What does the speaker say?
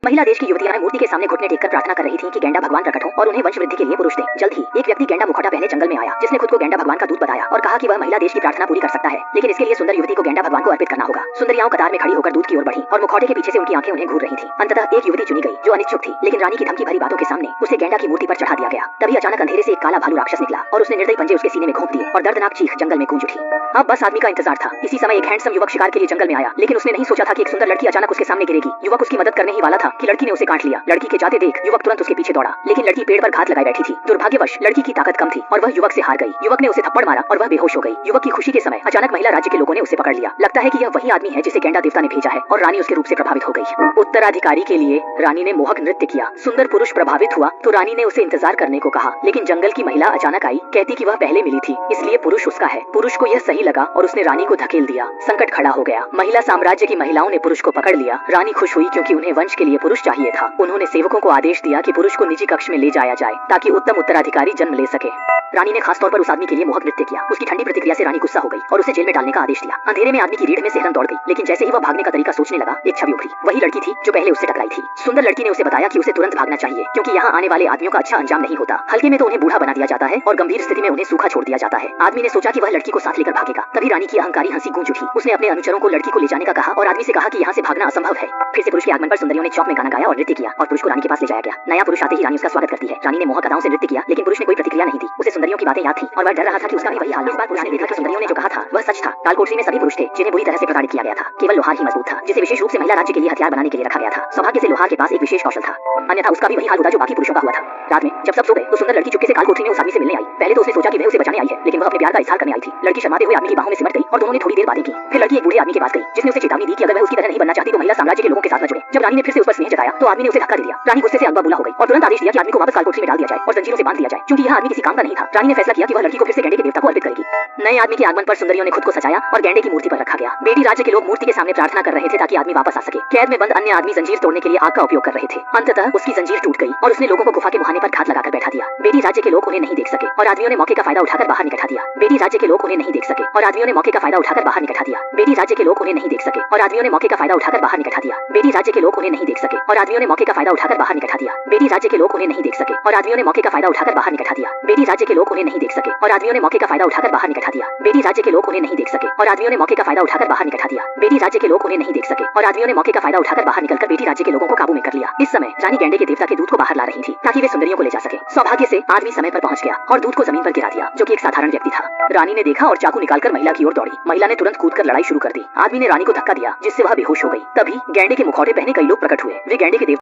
महिला देश की युवतियां मूर्ति के सामने घुटने टेककर प्रार्थना कर रही थीं कि गेंडा भगवान प्रकट हो और उन्हें वंश वृद्धि के लिए पुरुष दे। जल्द ही एक व्यक्ति गेंडा मुखौटा पहने जंगल में आया, जिसने खुद को गेंडा भगवान का दूत बताया और कहा कि वह महिला देश की प्रार्थना पूरी कर सकता है, लेकिन इसके लिए सुंदर युवती को गेंडा भगवान को अर्पित करना होगा। सुंदरियां कतार में खड़ी होकर दूत की ओर बढ़ी और मुखौटे के पीछे से उनकी आंखें उन्हें घूर रही थीं। अंततः एक युवती चुनी गई जो अनिच्छुक थी, लेकिन रानी की धमकी भरी बातों के सामने उसे गेंडा की मूर्ति पर चढ़ा दिया गया। तभी अचानक अंधेरे से एक काला भालू राक्षस निकला और उसने निर्दयी पंजे उसके सीने में घोंप दिए और दर्दनाक चीख जंगल में गूंज उठी। अब बस आदमी का इंतजार था। इसी समय एक हैंडसम युवक शिकार के लिए जंगल में आया, लेकिन उसने नहीं सोचा था कि एक सुंदर लड़की अचानक उसके सामने गिरेगी। युवक उसकी मदद करने ही वाला था कि लड़की ने उसे काट लिया। लड़की के जाते देख युवक तुरंत उसके पीछे दौड़ा, लेकिन लड़की पेड़ पर घात लगाए बैठी थी। दुर्भाग्यवश लड़की की ताकत कम थी और वह युवक से हार गई। युवक ने उसे थप्पड़ मारा और वह बेहोश हो गई। युवक की खुशी के समय अचानक महिला राज्य के लोगों ने उसे पकड़ लिया। लगता है कि यह वही आदमी है जिसे गेंडा देवता ने भेजा है और रानी उसके रूप से प्रभावित हो गई। उत्तराधिकारी के लिए रानी ने मोहक नृत्य किया। सुंदर पुरुष प्रभावित हुआ तो रानी ने उसे इंतजार करने को कहा, लेकिन जंगल की महिला अचानक आई, कहती कि वह पहले मिली थी, इसलिए पुरुष उसका है। पुरुष को यह सही लगा और उसने रानी को धकेल दिया। संकट खड़ा हो गया। महिला साम्राज्य की महिलाओं ने पुरुष को पकड़ लिया। रानी खुश हुई क्योंकि उन्हें वंश के लिए पुरुष चाहिए था। उन्होंने सेवकों को आदेश दिया कि पुरुष को निजी कक्ष में ले जाया जाए ताकि उत्तम उत्तराधिकारी जन्म ले सके। रानी ने खास तौर पर उस आदमी के लिए मोहक नृत्य किया। उसकी ठंडी प्रतिक्रिया से रानी गुस्सा हो गई और उसे जेल में डालने का आदेश दिया। अंधेरे में आदमी की रीढ़ में से हरन दौड़ गई, लेकिन जैसे ही वह भागने का तरीका सोचने लगा, एक छवि उभरी। वही लड़की थी जो पहले उससे टकराई थी। सुंदर लड़की ने उसे बताया कि उसे तुरंत भागना चाहिए क्योंकि यहाँ आने वाले आदमियों का अच्छा अंजाम नहीं होता। हल्के में तो उन्हें बूढ़ा बना दिया जाता है और गंभीर स्थिति में उन्हें सूखा छोड़ दिया जाता है। आदमी ने सोचा कि वह लड़की को साथ लेकर भागेगा। तभी रानी की अहंकारी हंसी गूंज उठी। उसने अपने अनुचरों को लड़की को ले जाने का कहा और आदमी से कहा कि यहाँ से भागना असंभव है। फिर से पुरुष के आगमन पर सुंदरियों ने चौक में गाना गाया और नृत्य किया और पुरुष को रानी के पास ले जाया गया। नया पुरुष आते ही रानी उसका स्वागत करती है। रानी ने मोहक अदाओं से नृत्य किया, लेकिन पुरुष ने कोई प्रतिक्रिया नहीं दी। उसे सुंदरियों की बातें याद थी और वह डर रहा था कि उसका भी वही हाल। इस बार पुरुष ने देखा कि सुंदरियों ने जो कहा था वह सच था। कालकोठरी में सभी पुरुष थे जिन्हें बुरी तरह से प्रताड़ित किया गया था। केवल लोहार ही मजबूत था, जिसे विशेष रूप से महिला राज्य के लिए हथियार बनाने के लिए रखा गया था। सौभाग्य से लोहार के पास एक विशेष कौशल था, अन्यथा उसका भी वही हाल होता जो बाकी पुरुषों का हुआ था। रात में जब सब सो गए तो सुंदर लड़की चुपके से कालकोठरी में उस आदमी से मिलने आई। पहले तो उसने सोचा कि वह उसे बचाने आई है, लेकिन वह अपने प्यार का इजहार करने आई थी। लड़की शर्माते हुए आदमी की बाहों में सिमट गई और दोनों ने थोड़ी देर बातें की। फिर लड़की एक बूढ़े आदमी के पास गई, जिसने उसे चेतावनी दी कि अगर वह उसकी तरह नहीं बनना चाहती तो महिला साम्राज्य के लोगों के साथ न जुड़े। जब रानी ने फिर से उस पर स्नेह जताया तो आदमी ने उसे धक्का दे दिया। रानी गुस्से से अगवा-बुला हो गई और तुरंत आदेश दिया कि आदमी को वापस कालकोठरी में डाल दिया जाए और जंजीरों से बांध दिया जाए। क्योंकि यह आदमी किसी काम का नहीं था, रानी ने फैसला किया कि वह लड़की को फिर से गेंडे के देवता को अर्पित करेगी। नए आदमी के आगमन पर सुंदरियों ने खुद को सजाया और गेंडे की मूर्ति पर रखा गया। बेटी राज्य के लोग मूर्ति के सामने प्रार्थना कर रहे थे ताकि आदमी वापस आ सके। कैद में बंद अन्य आदमी जंजीर तोड़ने के लिए आग का उपयोग कर रहे थे। अंततः उसकी जंजीर टूट गई और उसने लोगों को गुफा के मुहाने पर घात लगाकर बैठा दिया। बेटी राज्य के लोग उन्हें नहीं देख सके और आदमियों ने मौके का फायदा उठाकर बाहर निकटा दिया। बेटी राज्य के लोग उन्हें नहीं देख सके और आदमियों ने मौके का फायदा उठाकर बाहर निकटा दिया। बेटी राज्य के लोग उन्हें नहीं देख सके और आदमियों ने मौके का फायदा उठाकर बाहर निकटा दिया। बेटी राज्य के लोग उन्हें नहीं देख सके और आदमियों ने मौके का फायदा उठाकर बाहर निकटा दिया। बेटी राज्य के लोग उन्हें नहीं देख सके और आदमियों ने मौके का फायदा उठाकर बाहर निकटा दिया। बेटी राज्य के लोग उन्हें नहीं देख सके और आदमियों ने मौके का फायदा उठाकर बाहर निकटा दिया। बेटी राज्य के लोग उन्हें नहीं देख सके और आदमियों ने मौके का फायदा उठाकर बाहर निकटा दिया। बेटी राज्य के लोग उन्हें नहीं देख सके और आदमियों ने मौके का फायदा उठाकर बाहर निकलकर बेटी राज्य के लोगों को काबू में कर लिया। इस समय रानी गेंडे के देवता के दूत को बाहर ला रही थी ताकि वे सुंदरियों को ले जा सके। सौभाग्य से आदमी समय पर पहुंच गया और दूत को जमीन पर गिरा दिया, जो कि एक साधारण व्यक्ति था। रानी ने देखा और चाकू निकालकर महिला की ओर दौड़ी। महिला ने तुरंत कूदकर लड़ाई शुरू कर दी। आदमी ने रानी को धक्का दिया जिससे वह बेहोश हो गई। तभी गेंडे के मुखौटे पहने कई लोग प्रकट हुए। वे गेंडे के